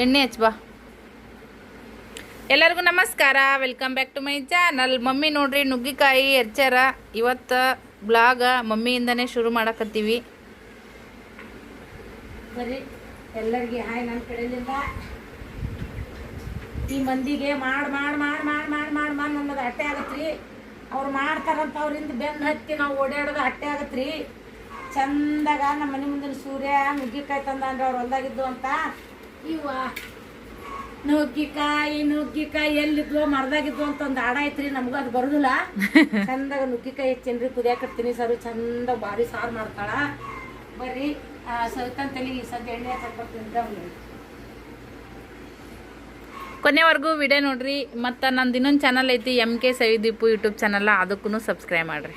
ಎಣ್ಣೆ ಹಚ್ಚ ಬಾ. ಎಲ್ಲರಿಗೂ ನಮಸ್ಕಾರ, welcome back to my channel. Mummy ನೋಡ್ರಿ ನುಗ್ಗಿಕಾಯಿ ಹೆಚ್ಚಾರ. ಇವತ್ತು ಬ್ಲಾಗ ಮಮ್ಮಿಯಿಂದನೇ ಶುರು ಮಾಡಕತ್ತೀವಿ. ಬರೀ ಎಲ್ಲರಿಗೆ ಹಾಯ್ ನನ್ನ ಕಡೆಯಿಂದ. ಈ ಮಂದಿಗೆ ಮಾಡ್ ಅನ್ನೋದು ಅಟ್ಟೆ ಆಗತ್ರಿ. ಅವ್ರು ಮಾಡ್ತಾರಂತ ಅವ್ರಿಂದ ಬೆನ್ನು ಹತ್ತಿ ನಾವು ಓಡಾಡೋದು ಅಟ್ಟೆ ಆಗತ್ರಿ. ಚಂದಾಗ ನಮ್ಮ ಮನೆ ಮುಂದಿನ ಸೂರ್ಯ ನುಗ್ಗಿಕಾಯಿ ತಂದ್ರೆ ಅವ್ರು ಹೊಲ್ದಾಗಿದ್ದು ಅಂತ. ಇವ ನುಗ್ಗಿಕಾಯಿ ಎಲ್ಲಿದ್ವು ಮರದಾಗಿದ್ವು ಅಂತ ಒಂದು ಹಾಡ ಐತ್ರಿ. ನಮಗೂ ಅದು ಬರೋದಿಲ್ಲ. ಚಂದಾಗ ನುಗ್ಗಿಕಾಯಿ ಹೆಚ್ಚೇನ್ರಿ ಕುದಿಯಾಕತ್ತೀನಿ. ಸರ್ ಚಂದ ಭಾರಿ ಸಾರು ಮಾಡ್ತಾಳ. ಬರ್ರಿ ಸವಿತನ್ ತಲೆಗೆ ಸದ್ಯ ಎಣ್ಣೆ ಹಚ್ಚಾಕ್ಬರ್ತೀನಿ. ಕೊನೆವರೆಗೂ ವಿಡಿಯೋ ನೋಡ್ರಿ. ಮತ್ತು ನಂದು ಇನ್ನೊಂದು ಚಾನಲ್ ಐತಿ, MK ಸವಿದೀಪು ಯೂಟ್ಯೂಬ್ ಚಾನಲ್. ಅದಕ್ಕೂ ಸಬ್ಸ್ಕ್ರೈಬ್ ಮಾಡ್ರಿ.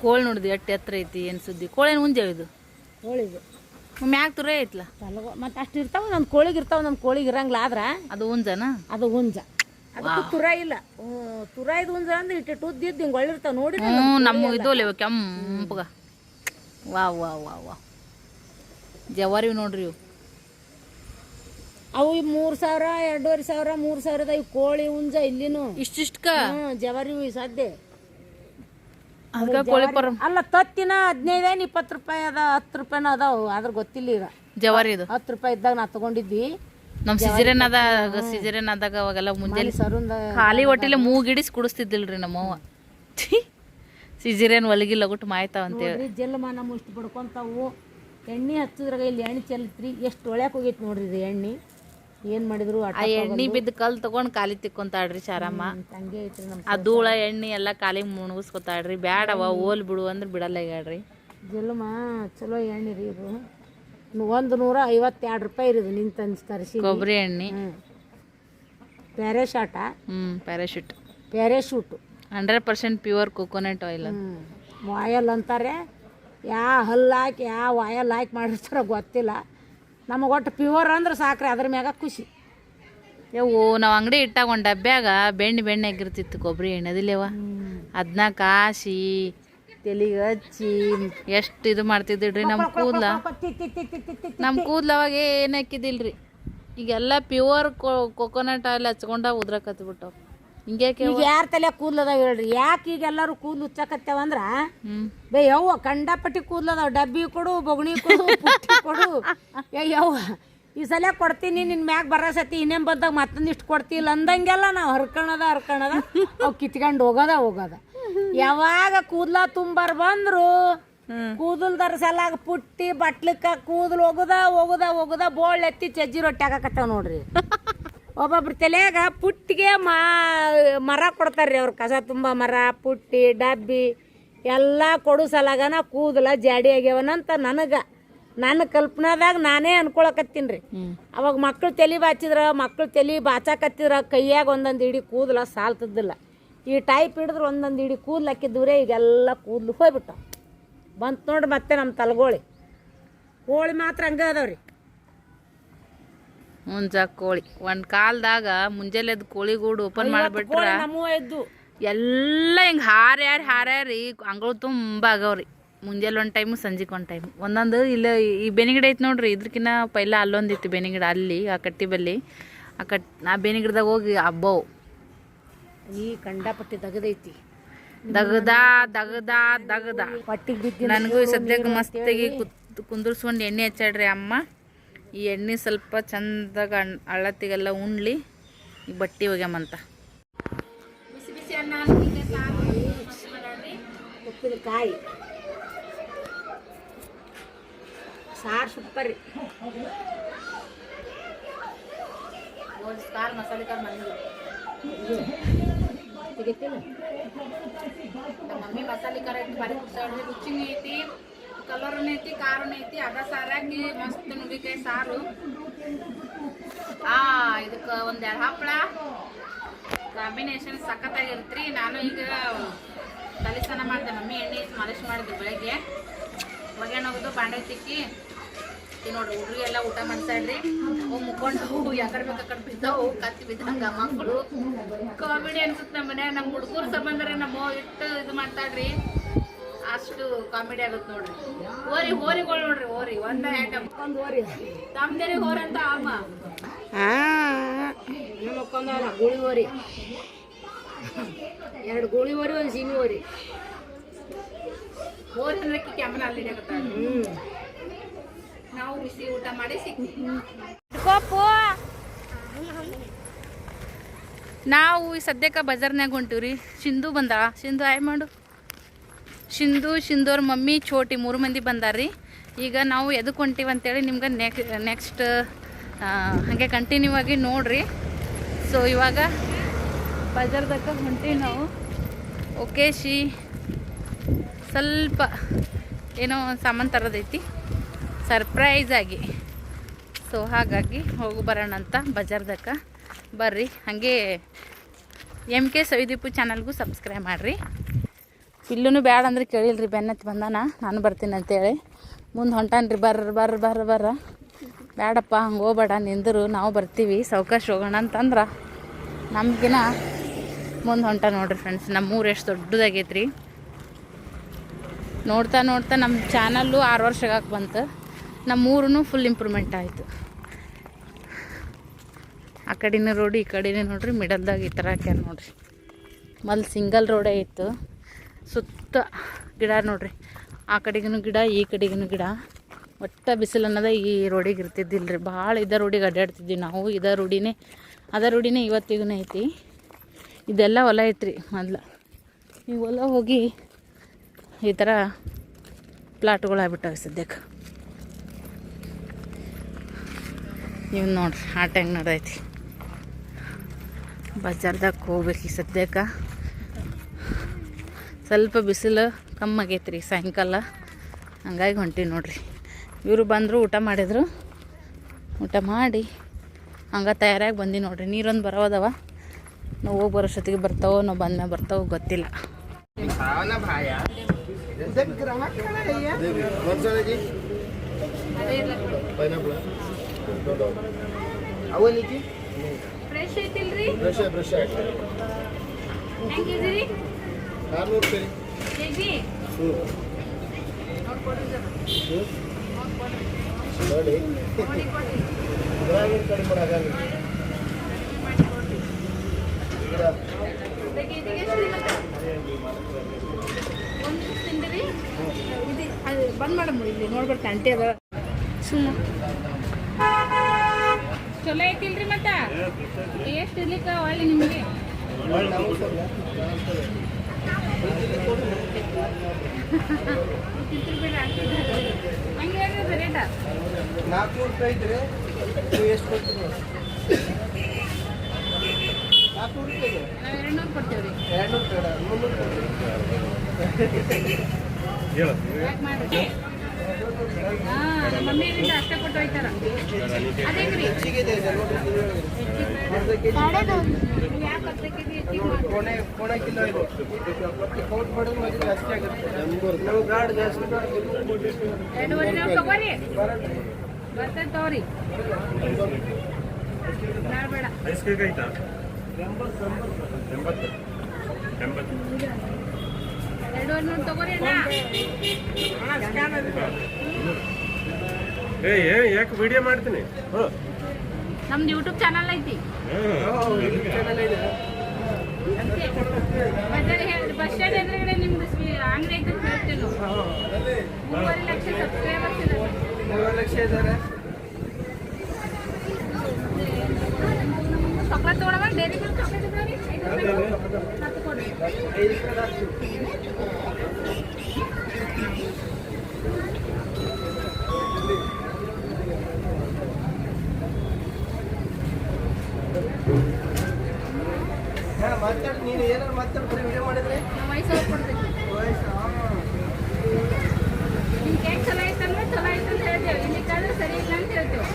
ಕೋಳಿ ನೋಡಿದ್ವಿ ಎಷ್ಟು ಎತ್ತರ ಐತಿ. ಏನು ಸುದ್ದಿ? ಕೋಳೇನು ಮುಂಜಾವಿದು ಕೋಳಿದು ಮ್ಯಾಗ ತುರೇ ಐತ್ಲ. ಮತ್ತೆ ಅಷ್ಟು ಇರ್ತಾವ. ನಮ್ಮ ಕೋಳಿಗೆ ಇರ್ತಾವ, ನಮ್ಮ ಕೋಳಿಗೆ ಇರಂಗಿಲ್ಲ. ಆದ್ರೆ ಅದು ಹುಂಜನ, ಅದು ಹುಂಜ. ಅದಕ್ಕೆ ತುರ ಇಲ್ಲ. ತುರ ಇದು ಹುಂಜ ಅಂದ್ರೆ ಇಟ್ಟು ಉದ್ದಿದ್ದು ಹಿಂಗೆ ಒಳ್ಳಿರ್ತಾವ ನೋಡಿ. ನಮ್ಮ ಇದು ಕೆಂಪಗ. ವಾ ವಾ ವಾ ವಾ ಜವಾರಿ ನೋಡ್ರಿ ಇವು. ಅವು 3,000, 2,500, 3,000 ಇವು ಕೋಳಿ ಹುಂಜ ಇಲ್ಲಿನು ಇಷ್ಟಿಷ್ಟ ಜವಾರಿ ಸದ್ಯ. ಕೋಳಿ ಪರ ಅಲ್ಲ ತತ್ತಿನ 15, 20 ರೂಪಾಯಿ ಅದ, 10 ರೂಪಾಯಿನ ಅದಾವ. ಆದ್ರ ಗೊತ್ತಿಲ್ಲ ಈಗ. ಜವಾರಿ ಇದು 10 ರೂಪಾಯಿ ಇದ್ದಾಗ ನಾ ತಗೊಂಡಿದ್ವಿ. ನಮ್ ಸಿಜರೇನ್ ಆದಾಗ ಅವಾಗೆಲ್ಲ ಮುಂಜಾನೆ ಸರುಂದ ಖಾಲಿ ಹೊಟ್ಟಿಲೆ ಮೂಗಿಡಿಸಿ ಕುಡಿಸ್ತಿದ್ದಿಲ್ರಿ ನಮ್ಮವ್ವ. ಸಿಜರೇನ್ ಒಲಗಿಲ್ಲ ಗುಟ್ಟು ಮಾಯ್ತಾವ ಅಂತೇಳಿ ಜಲ್ಮ ನಮ್ಮ ಇಷ್ಟು ಬಡ್ಕೊಂತಾವು. ಎಣ್ಣೆ ಹಚ್ಚಿದ್ರಾಗ ಇಲ್ಲಿ ಎಣ್ಣೆ ಚೆಲ್ತ್ರಿ. ಎಷ್ಟು ಒಳ್ಯಾಕ ಹೋಗೈತಿ ನೋಡ್ರಿ ಇದು ಎಣ್ಣೆ. ಏನ್ ಮಾಡಿದ್ರು ಆ ಎಣ್ಣೆ ಬಿದ್ದು ಕಲ್ ತಗೊಂಡ್ ಕಾಲಿ ತಿಕ್ಕೊಂತಾಳ್ರಿ ಚಾರಮ್ಮ. ಹಂಗೆ ಐತ್ರಿ ನಮ್ಮ ಆ ಧೂಳ ಎಣ್ಣೆ ಎಲ್ಲ ಕಾಲಿಗೆ ಮುಣಗಿಸ್ಕೊತಾಳ್ರಿ. ಬ್ಯಾಡವ ಓಲ್ ಬಿಡು ಅಂದ್ರೆ ಬಿಡಲ್ಲ ಹೇಳ್ರಿ. ಜಲ್ಮ ಚಲೋ ಎಣ್ಣೆ ರೀ ಇದು. 152 ರೂಪಾಯಿ ಇರೋದು ನಿಂತಂದು ತರಿಸಿ ಕೊಬ್ಬರಿ ಎಣ್ಣೆ. ಪ್ಯಾರಾಶಾಟ ಪ್ಯಾರಾಶೂಟು 100% ಪ್ಯೂರ್ ಕೋಕೋನಟ್ ಆಯಿಲ್. ಆಯಲ್ ಅಂತಾರೆ. ಹಲ್ಲು ಹಾಕಿ ಆಯಲ್ ಹಾಕಿ ಮಾಡಿರ್ತಾರ ಗೊತ್ತಿಲ್ಲ. ನಮಗೆ ಒಟ್ಟು ಪ್ಯೂರ್ ಅಂದ್ರೆ ಸಾಕ್ರಿ, ಅದ್ರ ಮ್ಯಾಗ ಖುಷಿ. ಯವ್ವು ನಾವು ಅಂಗಡಿ ಇಟ್ಟಾಗ ಒಂದು ಡಬ್ಬ್ಯಾಗ ಬೆಣ್ಣೆ ಆಗಿರ್ತಿತ್ತು ಕೊಬ್ಬರಿ ಎಣ್ಣೆ. ಅದಿಲ್ಲವ ಅದನ್ನ ಕಾಸಿ ತೆಲಿಗೆ ಹಚ್ಚಿ ಎಷ್ಟು ಇದು ಮಾಡ್ತಿದ್ದಿಡ್ರಿ. ನಮ್ಮ ಕೂದಲ ಅವಾಗ ಏನು ಹಾಕಿದಿಲ್ರಿ. ಈಗೆಲ್ಲ ಪ್ಯೂರ್ ಕೋಕೋನಟ್ ಆಯಿಲ್ ಹಚ್ಕೊಂಡ ಉದ್ರಕತ್ಬಿಟ್ಟವು. ಹಿಂಗ್ಯಾಕೆ ಈಗ ಯಾರ ತಲೆ ಕೂದಲದಾವ ಹೇಳ್ರಿ? ಯಾಕೆ ಈಗ ಎಲ್ಲರೂ ಕೂದಲು ಉಚ್ಚಾಕತ್ತೇವಂದ್ರ ಯವ್ವ ಕಂಡಪಟ್ಟಿ ಕೂದಲದಾವ. ಡಬ್ಬಿ ಕೊಡು, ಬೊಗಣಿ ಕೊಡು, ಪುಟ್ಟಿ ಕೊಡು. ಯವ್ವ ಈ ಸಲ ಕೊಡ್ತೀನಿ, ನಿನ್ನ ಮ್ಯಾಗ ಬರಸತಿ ಇನ್ನೇನು ಬಂದಾಗ ಮತ್ತೊಂದಿಷ್ಟು ಕೊಡ್ತಿಲ್ಲ ಅಂದಂಗೆಲ್ಲ ನಾವು ಹರ್ಕಣದ ಅವು ಕಿತ್ಕೊಂಡು ಹೋಗೋದ. ಯಾವಾಗ ಕೂದಲ ತುಂಬಾರ್ ಬಂದ್ರು ಕೂದಲ್ದಾರ ಸಲಾಗ ಪುಟ್ಟಿ ಬಟ್ಲಕ್ಕ ಕೂದಲು ಹೋಗುದ ಬೋಳ್ ಎತ್ತಿ ಚಜ್ಜಿ ರೊಟ್ಟಿ ಹಾಕಕತ್ತಾವ ನೋಡ್ರಿ. ಒಬ್ಬೊಬ್ರ ತಲೆಯಾಗ ಪುಟ್ಟಿಗೆ ಮರ ಕೊಡ್ತಾರ್ರಿ ಅವ್ರು. ಕಸ ತುಂಬ ಮರ, ಪುಟ್ಟಿ, ಡಬ್ಬಿ ಎಲ್ಲ ಕೊಡು ಸಲಾಗನ ಕೂದಲ ಜಾಡಿ ಆಗ್ಯಾವನಂತ ನನ್ನ ಕಲ್ಪನಾದಾಗ ನಾನೇ ಅನ್ಕೊಳಕತ್ತೀನಿ ರೀ. ಅವಾಗ ಮಕ್ಳು ತಲೆ ಬಾಚಾಕತ್ತಿದ್ರ ಕೈಯಾಗ ಒಂದೊಂದು ಇಡೀ ಕೂದಲ ಸಾಲ್ತದಿಲ್ಲ. ಈ ಟೈಪ್ ಹಿಡಿದ್ರೆ ಒಂದೊಂದು ಇಡೀ ಕೂದಲು ಹಾಕಿದ್ವ್ರೆ. ಈಗೆಲ್ಲ ಕೂದಲು ಹೋಗ್ಬಿಟ್ಟಾವ. ಬಂತು ನೋಡ್ರಿ ಮತ್ತೆ ನಮ್ಮ ತಲೆಗೋಳಿ. ಕೋಳಿ ಮಾತ್ರ ಹಂಗೆ ಅದಾವ್ರಿ. ಮುಂಜ ಕೋಳಿ ಒಂದು ಕಾಲದಾಗ ಮುಂಜಾನೆದ್ದು ಕೋಳಿಗೂಡು ಓಪನ್ ಮಾಡಿಬಿಟ್ರ ಎಲ್ಲ ಹಿಂಗೆ ಹಾರ್ಯಾರಿ ಅಂಗಳು ತುಂಬ ಆಗವ್ರಿ. ಮುಂಜಾನೆ ಒಂದು ಟೈಮು, ಸಂಜೆಗೆ ಒಂದು ಟೈಮು ಒಂದೊಂದು. ಇಲ್ಲ ಈ ಬೆನಿಗಿಡ ಐತೆ ನೋಡ್ರಿ, ಇದ್ರಕಿನ್ನ ಪೈಲ ಅಲ್ಲೊಂದಿತ್ತು ಬೆನಿಗಿಡ. ಅಲ್ಲಿ ಆ ಕಟ್ಟಿ ಬಲ್ಲಿ ಆ ಬೆನಿಗಿಡದಾಗ ಹೋಗಿ ಹಬ್ಬವು ಈ ಕಂಡಪಟ್ಟಿ ದಗದೈತಿ. ದಗದ ಪಟ್ಟಿಗೆ ಬಿದ್ದು ನನಗೂ ಸದ್ಯಕ್ಕೆ ಮಸ್ತಾಗಿ ಕುಂದರ್ಸ್ಕೊಂಡು ಎಣ್ಣೆ ಹಚ್ಚಾಡ್ರಿ ಅಮ್ಮ. ಈ ಎಣ್ಣೆ ಸ್ವಲ್ಪ ಚಂದಾಗ ಅಳ್ಳತ್ತಿಗೆಲ್ಲ ಉಣ್ಲಿ. ಈ ಬಟ್ಟೆ ಒಗ್ಯಾಮಂತ ಬಿಸಿ ಅನ್ನ ಉಪ್ಪಿನಕಾಯಿ ಸಾರು ಸೂಪರ್ ರೀ. ಮಸಾಲೆ ಕಾಳು ಮಮ್ಮಿ ಮಸಾಲೆ ಖಾರ ಐತಿ, ಬಾರಿ ಕುಡ್ಸಾಡ್ರಿ. ರುಚಿನೂ ಐತಿ, ಕಲರ್ನೂ ಐತಿ, ಖಾರನೂ ಐತಿ. ಅದ ಸಾರಾಗಿ ಮಸ್ತ್ ನುಗ್ಗಿಕಾಯಿ ಸಾರು. ಇದಕ್ಕೆ 1-2 ಹಪ್ಪಳ ಕಾಂಬಿನೇಷನ್ ಸಖತ್ತಾಗಿರ್ತ್ರಿ. ನಾನು ಈಗ ತಲೆ ಸ್ನಾನ ಮಾಡಿದೆ. ಮಮ್ಮಿ ಎಣ್ಣೆ ಮಾಲಿಶ್ ಮಾಡಿದ್ವಿ ಬೆಳಗ್ಗೆ. ಒಗ್ಯಾಣ ಹೋಗೋದು ಬಾಂಡೆ ತಿಕ್ಕಿ ನೋಡ್ರಿ. ಹುಡುಗಿಗೆಲ್ಲ ಊಟ ಮಾಡ್ತಾಯಿದ್ರಿ. ಅವು ಮುಕ್ಕೊಂಡು ಯಾಕಡೆ ಬೇಕಡೆ ಬಿದ್ದಾವು, ಕತ್ತಿ ಬಿದ್ದಂಗ ಮಕ್ಕಳು. ಕಾಮಿಡಿ ಅನ್ಸುತ್ತೆ ನಮ್ಮ ಮನ್ಯಾಗ. ನಮ್ಮ ಹುಡುಗರು ಸಂಬಂಧರೇ ನಮ್ಮ ಇಟ್ಟು ಇದು ಮಾಡ್ತಾಳ್ರಿ. ಅಷ್ಟು ಕಾಮಿಡಿ ಆಗುತ್ತೆ ನೋಡ್ರಿ. ಹೋರಿಗಳು ನೋಡ್ರಿ, ಹೋರಿ ಒಂದ ಒಂದು ಓರಿ ತಮ್ಮದೇರಿ ಹೋರಂತ ಅಮ್ಮ ನಮ್ಮಕ್ಕೊಂದಲ್ಲ ಗೂಳಿ ಓರಿ, 2 ಗೂಳಿ ಓರಿ, 1 ಸೀಮೆ ಓರಿ. ಹೋರಿ ಅಂದ್ರೆ ಕ್ಯಾಮ್ರಾ ಅಲ್ಲಿ ನಾವು ಬಿಸಿ ಊಟ ಮಾಡಿ ಸಿಗ್ತೀವಿ. ನಾವು ಈ ಸದ್ಯಕ್ಕೆ ಬಜಾರ್ನಾಗ ಹೊಂಟಿವ್ರಿ. ಸಿಂಧು ಬಂದಾಳ. ಸಿಂಧು ಆಯ್ ಮಾಡು. ಸಿಂಧು ಅವ್ರ ಮಮ್ಮಿ ಛೋಟಿ 3 ಮಂದಿ ಬಂದಾರ್ರಿ. ಈಗ ನಾವು ಎದಕ್ಕೆ ಹೊಂಟೀವಿ ಅಂತೇಳಿ ನಿಮ್ಗೆ ನೆಕ್ಸ್ಟ್ ಹಾಗೆ ಕಂಟಿನ್ಯೂ ಆಗಿ ನೋಡ್ರಿ. ಸೊ ಇವಾಗ ಬಜಾರ್ದಕ್ಕ ಹೊಂಟೀವಿ ನಾವು. ಓಕೆ ಸ್ವಲ್ಪ ಏನೋ ಸಾಮಾನು ತರೋದೈತಿ ಸರ್ಪ್ರೈಸ್ ಆಗಿ. ಸೊ ಹಾಗಾಗಿ ಹೋಗಿ ಬರೋಣ ಅಂತ ಬಜಾರ್ದಕ್ಕ. ಬರ್ರಿ. ಹಾಗೆ MK ಸವಿದೀಪು ಚಾನಲ್ಗೂ ಸಬ್ಸ್ಕ್ರೈಬ್ ಮಾಡಿರಿ. ಇಲ್ಲೂ ಬ್ಯಾಡ ಅಂದ್ರೆ ಕೇಳಿಲ್ರಿ, ಬೆನ್ನತ್ತಿ ಬಂದಾನ ನಾನು ಬರ್ತೀನಿ ಅಂತೇಳಿ ಮುಂದೆ ಹೊಂಟಾನ್ರಿ. ಬರ್ರ ಬ್ಯಾಡಪ್ಪ ಹಂಗೆ ಹೋಗ್ಬೇಡ ನಿಂದರು, ನಾವು ಬರ್ತೀವಿ ಸಾವ್ಕಾಶ ಹೋಗೋಣ ಅಂತಂದ್ರೆ ನಮಗಿನ ಮುಂದೆ ಹೊಂಟ ನೋಡ್ರಿ ಫ್ರೆಂಡ್ಸ್. ನಮ್ಮೂರು ಎಷ್ಟು ದೊಡ್ಡದಾಗೈತ್ರಿ. ನೋಡ್ತಾ ನಮ್ಮ ಚಾನಲ್ಲು 6 ವರ್ಷಕ್ಕೆ ಬಂತು. ನಮ್ಮೂರೂ ಫುಲ್ ಇಂಪ್ರೂವ್ಮೆಂಟ್ ಆಯಿತು. ಆ ಕಡೆನೇ ರೋಡು ಈ ಕಡೆನೇ ನೋಡ್ರಿ, ಮಿಡಲ್ದಾಗ ಈ ಥರ ಹಾಕ್ಯಾರ ನೋಡ್ರಿ. ಮೊದಲು ಸಿಂಗಲ್ ರೋಡೇ ಇತ್ತು, ಸುತ್ತ ಗಿಡ ನೋಡ್ರಿ. ಆ ಕಡೆಗೂ ಗಿಡ, ಈ ಕಡೆಗೂ ಗಿಡ. ಒಟ್ಟ ಬಿಸಿಲು ಅನ್ನೋದ ಈ ರೋಡಿಗೆ ಇರ್ತಿದ್ದಿಲ್ಲ ರೀ. ಭಾಳ ಇದ ರೋಡಿಗೆ ಅಡ್ಡಾಡ್ತಿದ್ವಿ ನಾವು. ಅದ ರೂಢಿನೇ ಇವತ್ತಿಗೂ ಐತಿ. ಇದೆಲ್ಲ ಹೊಲ ಐತ್ರಿ ಮೊದಲು. ಈ ಹೊಲ ಹೋಗಿ ಈ ಥರ ಪ್ಲಾಟ್ಗಳು ಆಗ್ಬಿಟ್ಟವೆ ಸದ್ಯಕ್ಕೆ. ನೀವು ನೋಡ್ರಿ ಆಟ ಹೆಂಗೆ ನಡೆದೈತಿ. ಬಜಾರ್ದಾಗ ಹೋಗ್ಬೇಕು ಈ ಸದ್ಯಕ್ಕೆ. ಸ್ವಲ್ಪ ಬಿಸಿಲು ಕಮ್ಮಾಗೈತೆ ರೀ ಸಾಯಂಕಾಲ, ಹಂಗಾಗಿ ಹೊಂಟೀವಿ ನೋಡ್ರಿ. ಇವರು ಬಂದರು, ಊಟ ಮಾಡಿದ್ರು. ಊಟ ಮಾಡಿ ಹಂಗೆ ತಯಾರಾಗಿ ಬಂದು ನೋಡ್ರಿ. ನೀರೊಂದು ಬರೋದವ, ನಾವು ಹೋಗಿ ಬರೋಷ್ಟೊತ್ತಿಗೆ ಬರ್ತಾವೋ ನಾವು ಬಂದ ಬರ್ತಾವೋ ಗೊತ್ತಿಲ್ಲ. ಫ್ರೆಶ್ ಐತಿಲ್ರಿ? ಹೆಂಗಿದ್ದೀರಿ? 400 ರೂಪಾಯಿ ಕೆಜಿ ನೋಡಿ. ಕಡಿಮೆ ಮಾಡೋಕ್ಕಾಗಲ್ಲ. ಬಂದ್ ಮಾಡಮ್ಮ, ಇಲ್ಲಿ ನೋಡ್ಬರ್ತ ಅಂಟಿ ಅದ ಸುಮ್ಮ ಚಲೋ ಐತಿಲ್ರಿ. ಮತ್ತ ಎಷ್ಟು ಇರ್ಲಿಕ್ಕ ಒಳ್ಳೆ ನಿಮಗೆ ಹಂಗೆ ಹೇಳಿದ್ರೆ ರೇಟ 400 ರೂಪಾಯಿ ಇದ್ರೆ ನೀವು ಎಷ್ಟು ಕೊಡ್ತೀರಿ? 400 ರೂಪಾಯಿಗೆ ನಾವು 200 ಕೊಡ್ತೇವೆ ರೀ. 200 ಬೇಡ, 300 ಕೊಡ್ತೀವಿ. ಯಾಕೆ ಮಾಡ್ರಿ? ಹಾಂ, ನಮ್ಮ ಮಮ್ಮಿ ಅಷ್ಟೇ ಕೊಟ್ಟು ಹೋಯ್ತಾರ. ಅದೇಗ್ರಿ ಹೆಚ್ಚಿಗೆ ಇದೆ ನೋಡಿ. ಯಾಕೆ 10 ಕೆಜಿ ಹೆಚ್ಚಿಗೆ ಮಾಡಿ ಕೋಣೆ ಕಿಲೋ ಇದೆ. ಕೌಂಟ್ ಮಾಡೋದು ಮತ್ತೆ ಜಾಸ್ತಿ ಆಗುತ್ತೆ. ನಾವು ಗಾಡ್ ಜಾಸ್ತಿ 2.5 ನಾವು ತಗೋರಿ. ಬರ್ತೇವೆ ತಗೋರಿ. ಬೇಡ ಐಸ್ ಕೇಕ್ ಐತಾ? 80 2.5 ತಗೋರಿ ಅಣ್ಣ. ಯಾಕೆ ವಿಡಿಯೋ ಮಾಡ್ತೀನಿ. ನಮ್ದು ಯೂಟ್ಯೂಬ್ ಚಾನಲ್ ಐತಿ. ಬಸ್ ಸ್ಟ್ಯಾಂಡ್ ಎದುರುಗಡೆ ನಿಮ್ದು ಅಂಗಡಿ ಐತೆ ಅಂತ ಹೇಳ್ತೀವಿ ನಾವು. 3.5 ಲಕ್ಷ ಸಬ್ಸ್ಕ್ರೈಬರ್ಸ್ ಇದ್ದಾರೆ. 3 ಲಕ್ಷ ಇದ್ದಾರೆ. ಚಾಕ್ಲೇಟ್ ತೊಗೊಳವ? ಡೈರಿ ಮಿಲ್ಕ್ ಚಾಕ್ಲೇಟ್ ಇದ್ದಾವೆ 5 ರೂಪಾಯಿ 10 ಕೊಡಿ. 5 ರೂಪಾಯಿ. ಮಾತಾಡಿ, ನೀನು ಏನಾರು ಮಾತಾಡ್ತಾರೆ ವಿಡಿಯೋ ಮಾಡಿದ್ರೆ ನಾವು 5,000 ಕೊಡ್ತೀವಿ. ನಿಮ್ಮ ಕೇಕ್ ಚಲೋ ಐತಂದ್ರೆ ಚಲೋ ಐತೆ ಅಂತ ಹೇಳ್ತೇವೆ, ಇಲ್ಲಿಕ್ಕಾದ್ರೆ ಸರಿ ಇಲ್ಲ ಅಂತ ಹೇಳ್ತೇವೆ.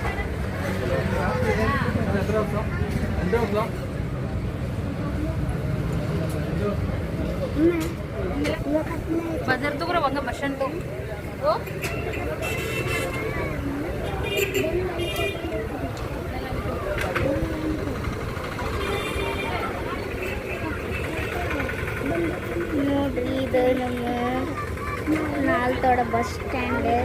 ಬಜಾರ್ ತಗೋರ ಒಂಗ ಬಸ್ ಸ್ಟ್ಯಾಂಡ್ ಓ ನೋಡ್ರಿ थोड़ा बस स्टैंड है।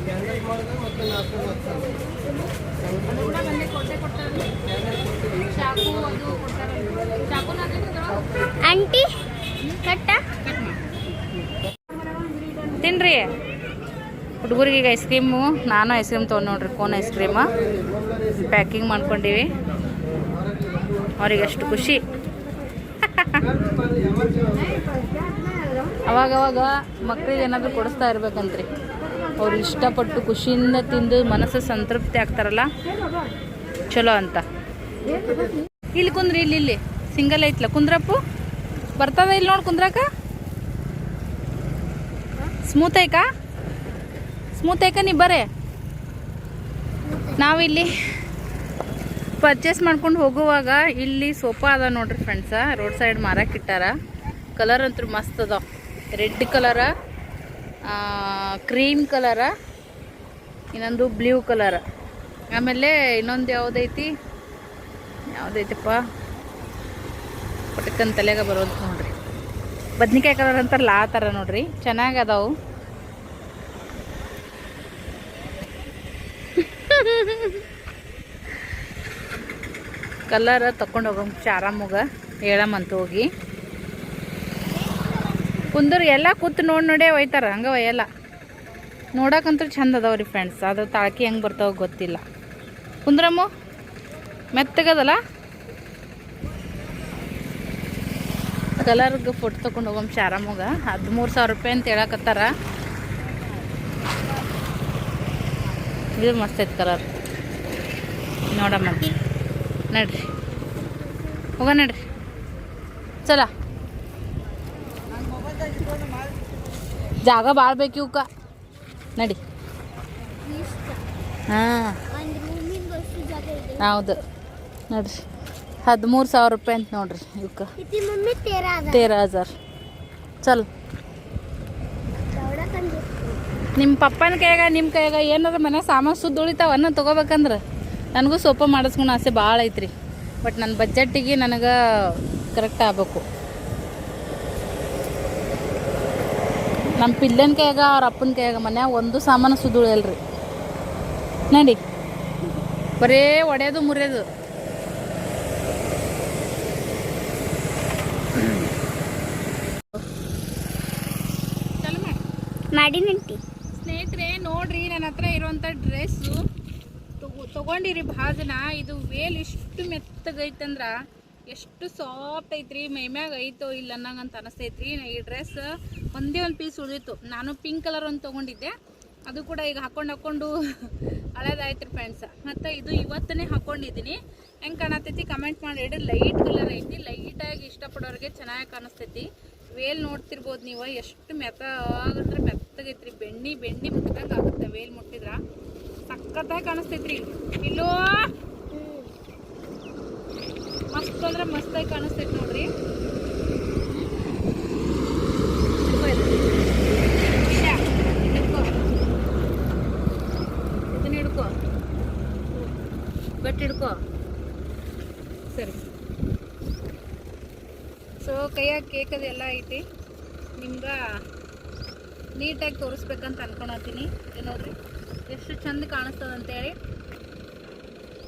ಕ್ಯಾಂಡಲ್ ಮಾಡಿದ್ರೆ ಮತ್ತೆ 4 आंटी कट्टा ತಿನ್ರಿ ಹುಡುಗರಿಗೆ ಈಗ ಐಸ್ ಕ್ರೀಮು. ನಾನು ಐಸ್ ಕ್ರೀಮ್ ತೊಗೊಂಡು ನೋಡ್ರಿ, ಕೋನ್ ಐಸ್ ಕ್ರೀಮ ಪ್ಯಾಕಿಂಗ್ ಮಾಡ್ಕೊಂಡಿವಿ. ಅವ್ರಿಗೆ ಅಷ್ಟು ಖುಷಿ. ಅವಾಗವಾಗ ಮಕ್ಕಳಿಗೆ ಏನಾದರೂ ಕೊಡಿಸ್ತಾ ಇರ್ಬೇಕಂತ್ರಿ. ಅವ್ರು ಇಷ್ಟಪಟ್ಟು ಖುಷಿಯಿಂದ ತಿಂದು ಮನಸ್ಸು ಸಂತೃಪ್ತಿ ಆಗ್ತಾರಲ್ಲ, ಚಲೋ ಅಂತ. ಇಲ್ಲಿ ಕುಂದ್ರಿ, ಇಲ್ಲಿ ಸಿಂಗಲ್ ಐತ್ಲ ಕುಂದ್ರಪ್ಪು. ಬರ್ತದ ಇಲ್ಲಿ ನೋಡಿ ಕುಂದ್ರಕ್ಕ. ಸ್ಮೂತ್ ಐಕ ನೀ ಬರೇ. ನಾವಿಲ್ಲಿ ಪರ್ಚೇಸ್ ಮಾಡ್ಕೊಂಡು ಹೋಗುವಾಗ ಇಲ್ಲಿ ಸೋಫಾ ಅದ ನೋಡ್ರಿ ಫ್ರೆಂಡ್ಸ, ರೋಡ್ ಸೈಡ್ ಮಾರಕ್ಕೆ ಇಟ್ಟಾರ. ಕಲರ್ ಅಂತೂ ಮಸ್ತ್ ಅದಾವ. ರೆಡ್ ಕಲರ, ಕ್ರೀಮ್ ಕಲರ, ಇನ್ನೊಂದು ಬ್ಲೂ ಕಲರ್, ಆಮೇಲೆ ಇನ್ನೊಂದು ಯಾವುದೈತಪ್ಪ ಪಟಕ್ಕನ್ ತಲೆಗ ಬರೋದು ನೋಡ್ರಿ. ಬದ್ನಿಕಾಯಿ ಕಲರ್ ಅಂತಾರಲ್ಲ ಆ ಥರ ನೋಡ್ರಿ, ಚೆನ್ನಾಗಿ ಅದಾವು. ಕಲರ್ ತಕೊಂಡು ಹೋಗೋ ಆರಾಮಗ ಹೇಳಮ್ಮಂತ ಹೋಗಿ ಕುಂದ್ರು. ಎಲ್ಲ ಕೂತು ನೋಡೇ ಒಯ್ತಾರ, ಹಂಗೆ ಒಯ್ಯಲ್ಲ. ನೋಡಕ್ಕಂತೂ ಚಂದ ಅದಾವ್ರಿ ಫ್ರೆಂಡ್ಸ್. ಅದ್ರ ತಾಳ್ಕಿ ಹೆಂಗೆ ಬರ್ತಾವ ಗೊತ್ತಿಲ್ಲ. ಕುಂದ್ರಮ್ಮ ಮೆತ್ತಗದಲ್ಲ. ಕಲರ್ಗೆ ಫೋಟೋ ತೊಗೊಂಡು ಹೋಗಮ್ಮ ಆರಾಮಗ. 13,000 ರೂಪಾಯಿ ಅಂತ ಹೇಳಕತ್ತಾರ. ಇದು ಮಸ್ತ್ ಐತೆ ಕಲರ್. ನೋಡಮ್ಮ ನಡ್ರಿ, ಹೋಗ ನಡ್ರಿ, ಚಲ. ಜಾಗ ಭಾಳ ಬೇಕು ಇವಕ್ಕ, ನಡಿ. ಹಾಂ ಹೌದು ನೋಡ್ರಿ, 13,000 ರೂಪಾಯಿ ಅಂತ ನೋಡ್ರಿ ಇವಕ್ಕ. 13,000 ಚಲ್. ನಿಮ್ಮ ಪಪ್ಪನ ಕೈಯಾಗ ನಿಮ್ಮ ಕೈಯಾಗ ಏನಾರ ಮನೆ ಸಾಮಾನು ಸುದ್ದು ಉಳಿತಾವನ್ನ ತೊಗೋಬೇಕಂದ್ರೆ. ನನಗೂ ಸೋಫಾ ಮಾಡಿಸ್ಕೊಂಡು ಆಸೆ ಭಾಳ ಐತ್ರಿ. ಬಟ್ ನನ್ನ ಬಜೆಟ್ಟಿಗೆ ನನಗೆ ಕರೆಕ್ಟ್ ಆಗಬೇಕು. ನಮ್ಮ ಪಿಲ್ಲನ ಕೈಯಾಗ ಅವ್ರ ಅಪ್ಪನ ಕೈಯಾಗ ಮನ್ಯಾಗ ಒಂದು ಸಾಮಾನು ಸುದ್ದು ಉಳಿಯಲ್ರಿ. ನಡಿ, ಬರೇ ಒಡೆಯೋದು ಮುರಿಯೋದು. ಮಾಡಿನಂಟಿ ಸ್ನೇಹಿತರೆ ನೋಡ್ರಿ, ನನ್ನ ಹತ್ರ ಇರುವಂಥ ಡ್ರೆಸ್ಸು ತೊಗೊಂಡಿರಿ ಭಾಳ ಜನ. ಇದು ವೇಲ್ ಇಷ್ಟು ಮೆತ್ತಗೈತಂದ್ರೆ ಎಷ್ಟು ಸಾಫ್ಟ್ ಐತ್ರಿ, ಮೈಮ್ಯಾಗ ಐತೋ ಇಲ್ಲ ಅನ್ನಂಗಂತ ಅನಿಸ್ತೈತ್ರಿ. ಈ ಡ್ರೆಸ್ ಒಂದೇ ಒಂದು ಪೀಸ್ ಉಳಿತು. ನಾನು ಪಿಂಕ್ ಕಲರ್ ಒಂದು ತೊಗೊಂಡಿದ್ದೆ, ಅದು ಕೂಡ ಈಗ ಹಾಕೊಂಡು ಹಳೇದಾಯ್ತು ಫ್ರೆಂಡ್ಸ್. ಮತ್ತು ಇದು ಇವತ್ತನೇ ಹಾಕ್ಕೊಂಡಿದ್ದೀನಿ. ಹೆಂಗೆ ಕಾಣತೈತಿ ಕಮೆಂಟ್ ಮಾಡಿ ಹೇಳ್ರಿ. ಲೈಟ್ ಕಲರ್ ಐತಿ, ಲೈಟಾಗಿ ಇಷ್ಟಪಡೋರಿಗೆ ಚೆನ್ನಾಗಿ ಕಾಣಿಸ್ತೈತಿ. ವೇಲ್ ನೋಡ್ತಿರ್ಬೋದು ನೀವು, ಎಷ್ಟು ಮೆತ್ತಗಂದ್ರೆ ಮೆತ್ತಗೈತ್ರಿ. ಬೆಣ್ಣಿ ಮುಟ್ಟಿದಂಗೆ ಆಗುತ್ತೆ ವೇಲ್ ಮುಟ್ಟಿದ್ರ. ಸಖತ್ತಾಗಿ ಕಾಣಿಸ್ತೈತ್ರಿ. ಇಲ್ಲೋ ಮಸ್ತ್ ಅಂದ್ರೆ ಮಸ್ತಾಗಿ ಕಾಣಿಸ್ತೈತಿ ನೋಡ್ರಿ. ಇದನ್ನ ಹಿಡ್ಕೋ, ಗಟ್ಟಿ ಹಿಡ್ಕೋ. ಸರಿ. ಸೊ ಕೈಯಾಗ ಕೇಕ್ ಅದೆಲ್ಲ ಐತಿ. ನಿಮ್ಗೆ ನೀಟಾಗಿ ತೋರಿಸ್ಬೇಕಂತ ಅನ್ಕೊಳತ್ತೀನಿ. ನೋಡ್ರಿ ಎಷ್ಟು ಚಂದ ಕಾಣಿಸ್ತದಂತೇಳಿ.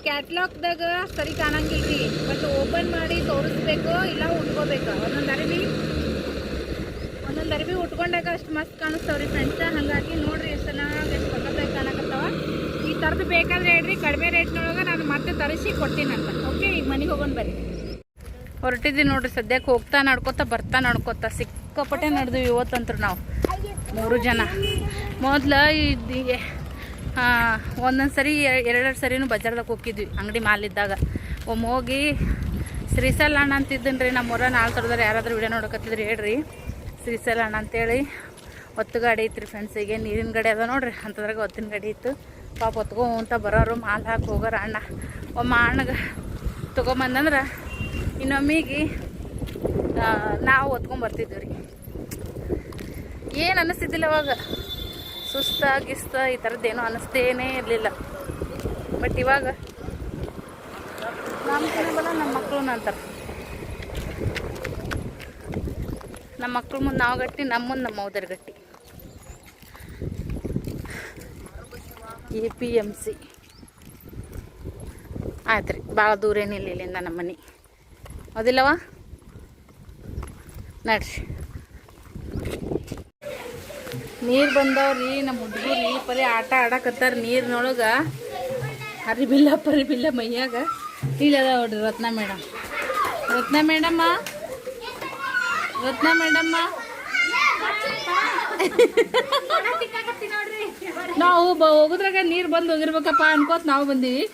ಕ್ಯಾಟ್ಲಾಗ್ದಾಗ ಸರಿ ಕಾಣಂಗಿಲ್ರಿ, ಬಟ್ ಓಪನ್ ಮಾಡಿ ತೋರಿಸ್ಬೇಕು, ಇಲ್ಲ ಉಟ್ಕೋಬೇಕು. ಒಂದೊಂದು ಅರಿವಿ ಉಟ್ಕೊಂಡಾಗ ಅಷ್ಟು ಮಸ್ತ್ ಕಾಣಿಸ್ತಾವ್ರಿ ಫ್ರೆಂಡ್ಸ್. ಹಾಗಾಗಿ ನೋಡ್ರಿ ಎಷ್ಟು ಚೆನ್ನಾಗಿ ಎಷ್ಟು ಪಕ್ಕದಾಗಿ ಕಾಣಕತ್ತಾವ. ಈ ಥರದ್ದು ಬೇಕಾದ್ರೆ ಹೇಳ್ರಿ, ಕಡಿಮೆ ರೇಟ್ನೊಳಗೆ ನಾನು ಮತ್ತೆ ತರಿಸಿ ಕೊಡ್ತೀನಂತ. ಓಕೆ, ಈಗ ಮನೆಗೆ ಹೋಗೋಣ ಬರ್ರಿ. ಹೊರಟಿದ್ದೀವಿ ನೋಡ್ರಿ. ಸದ್ಯಕ್ಕೆ ಹೋಗ್ತಾ ನಡ್ಕೋತಾ ಸಿಕ್ಕಾಪಟ್ಟೆ ನಡೆದ್ವಿ ಇವತ್ತಂತೂ ನಾವು 3 ಜನ. ಮೊದಲು ಒಂದೊಂದು ಸರಿ ಎರಡೆರಡು ಸರಿನೂ ಬಜಾರ್ದಾಗ ಹೋಗಿದ್ವಿ ಅಂಗಡಿ ಮಾಲಿದ್ದಾಗ. ಒಮ್ಮೆ ಹೋಗಿ ಶ್ರೀಶೈಲ ಅಣ್ಣ ಅಂತಿದ್ದೀನಿ ರೀ, ನಮ್ಮ ಊರ ನಾಳೆ ತೊಡ್ದಾರೆ ಯಾರಾದರೂ ವಿಡಿಯೋ ನೋಡಕತ್ತಿದ್ರಿ ಹೇಳ್ರಿ. ಶ್ರೀಶೈಲ ಅಣ್ಣ ಅಂತೇಳಿ ಒತ್ತು ಗಾಡಿ ಐತ್ರಿ ಫ್ರೆಂಡ್ಸಿಗೆ, ನೀರಿನ ಗಾಡಿ ಅದ ನೋಡ್ರಿ ಅಂಥದ್ರಾಗ ಒತ್ತಿನ ಗಾಡಿ ಇತ್ತು. ಪಾಪ ಹೊತ್ಕೊಂತ ಬರೋರು ಮಾಲ್ ಹಾಕಿ ಹೋಗೋರು ಅಣ್ಣ. ಒಮ್ಮ ಅಣ್ಣಗೆ ತೊಗೊಂಬಂದಂದ್ರೆ ಇನ್ನೊಮ್ಮಿಗೆ ನಾವು ಹೊತ್ಕೊಂಬರ್ತಿದ್ವಿ ರೀ. ಏನು ಅನ್ನಿಸ್ತಿದ್ದಿಲ್ಲ ಅವಾಗ, ಸುಸ್ತ ಈ ಥರದ್ದೇನೋ ಅನ್ನಿಸ್ತೇನೇ ಇರಲಿಲ್ಲ. ಬಟ್ ಇವಾಗ ನಮ್ಮ ಕಡೆ ಬಲ್ಲ ನಮ್ಮ ಮಕ್ಕಳು ಅಂತಾರೆ. ನಮ್ಮ ಮಕ್ಳು ಮುಂದೆ ನಾವು ಗಟ್ಟಿ, ನಮ್ಮ ಮುಂದೆ ನಮ್ಮ ಮೌದರ್ ಗಟ್ಟಿ. APMC ಆಯ್ತು ರೀ, ಭಾಳ ದೂರ ಏನಿಲ್ಲ ಇಲ್ಲಿಂದ ನಮ್ಮ ಮನೆ, ಹೌದಿಲ್ಲವ ನಡ್ರಿ. ನೀರು ಬಂದವ್ರಿ, ನಮ್ಮ ಹುಡುಗರು ಪರಿ ಆಟ ಆಡಕತ್ತಾರ ನೀರಿನೊಳಗೆ. ಪರಿಬಿಲ್ಲ ಮೈಯಾಗ. ಇಲ್ಲದ ನೋಡ್ರಿ ರತ್ನ ಮೇಡಮ್, ನಾವು ಹೋಗೋದ್ರಾಗ ನೀರು ಬಂದು ಹೋಗಿರ್ಬೇಕಪ್ಪ ಅನ್ಕೋತ ನಾವು ಬಂದೀವಿ.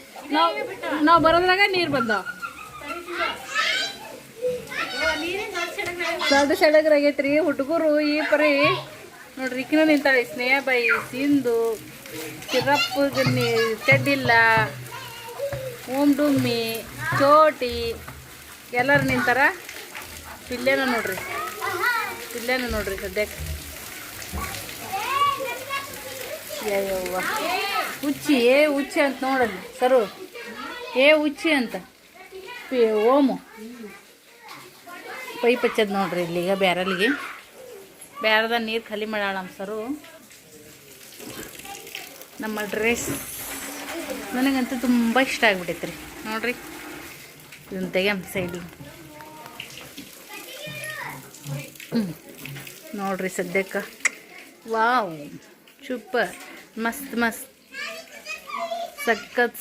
ನಾವು ಬರೋದ್ರಾಗ ನೀರು ಬಂದಾವ. ಸಡಗರಾಗೈತ್ರಿ ಹುಡುಗರು ಈ ಪರಿ ನೋಡ್ರಿ. ಈಕಿನ ನಿಂತಾಳೆ ಸ್ನೇಹ ಬೈ, ಸಿಂಧು, ಚಿರಪ್ಪಗೆ ಚೆಡ್ಡಿಲ್ಲ, ಓಂ ಡುಮ್ಮಿ, ಚೋಟಿ ಎಲ್ಲರೂ ನಿಂತಾರ. ಪಿಲ್ಲೇನ ನೋಡ್ರಿ ಸದ್ಯಕ್ಕೆ. ಅಯ್ಯವ್ವ ಹುಚ್ಚಿ ಅಂತ ನೋಡಲ್ಲಿ ಸರು, ಹುಚ್ಚಿ ಅಂತ ಓಮು ಪೈಪ್ ಹಚ್ಚದ್ ನೋಡ್ರಿ ಇಲ್ಲಿಗ ಬ್ಯಾರದ ನೀರು ಖಾಲಿ ಮಾಡ್ಯಾಳ ನಮ್ಮ ಸರು. ನಮ್ಮ ಡ್ರೆಸ್ ನನಗಂತೂ ತುಂಬ ಇಷ್ಟ ಆಗ್ಬಿಟ್ಟೈತೆ ರೀ ನೋಡ್ರಿ. ಇದನ್ನ ತೆಗ್ಯಾಮ ಸೈಡಿಗೆ ನೋಡ್ರಿ ಸದ್ಯಕ್ಕೆ. ವಾವ್ ಸೂಪರ್, ಮಸ್ತ್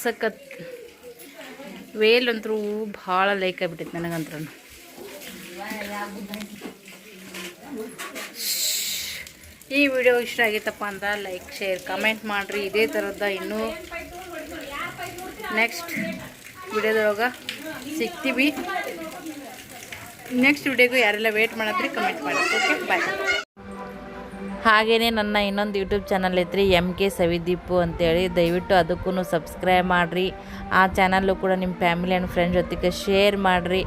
ಸಖತ್ ವೇಲ್ ಅಂತೂ ಭಾಳ ಲೈಕ್ ಆಗ್ಬಿಟ್ಟೈತೆ ನನಗಂತ್ರ. ಈ ವಿಡಿಯೋ ಇಷ್ಟ ಆಗಿತ್ತಪ್ಪ ಅಂದ್ರೆ ಲೈಕ್, ಶೇರ್, ಕಮೆಂಟ್ ಮಾಡಿರಿ. ಇದೇ ಥರದ ಇನ್ನೂ ನೆಕ್ಸ್ಟ್ ವಿಡಿಯೋದೊಳಗೆ ಸಿಗ್ತೀವಿ. ನೆಕ್ಸ್ಟ್ ವಿಡಿಯೋಗೂ ಯಾರೆಲ್ಲ ವೇಟ್ ಮಾಡತ್ರಿ ಕಮೆಂಟ್ ಮಾಡಿ. Okay bye. ಹಾಗೆಯೇ ನನ್ನ ಇನ್ನೊಂದು ಯೂಟ್ಯೂಬ್ ಚಾನಲ್ ಐತ್ರಿ MK ಸವಿದೀಪು ಅಂತೇಳಿ, ದಯವಿಟ್ಟು ಅದಕ್ಕೂ ಸಬ್ಸ್ಕ್ರೈಬ್ ಮಾಡಿರಿ. ಆ ಚಾನಲ್ಲು ಕೂಡ ನಿಮ್ಮ ಫ್ಯಾಮಿಲಿ ಆ್ಯಂಡ್ ಫ್ರೆಂಡ್ಸ್ ಜೊತೆಗೆ ಶೇರ್ ಮಾಡಿರಿ,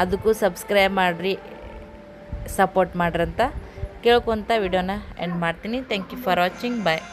ಅದಕ್ಕೂ ಸಬ್ಸ್ಕ್ರೈಬ್ ಮಾಡಿರಿ, ಸಪೋರ್ಟ್ ಮಾಡ್ರಿ ಅಂತ ಕೇಳ್ಕೊತ ವಿಡಿಯೋನ ಎಂಡ್ ಮಾಡ್ತೀನಿ. Thank you for watching. Bye.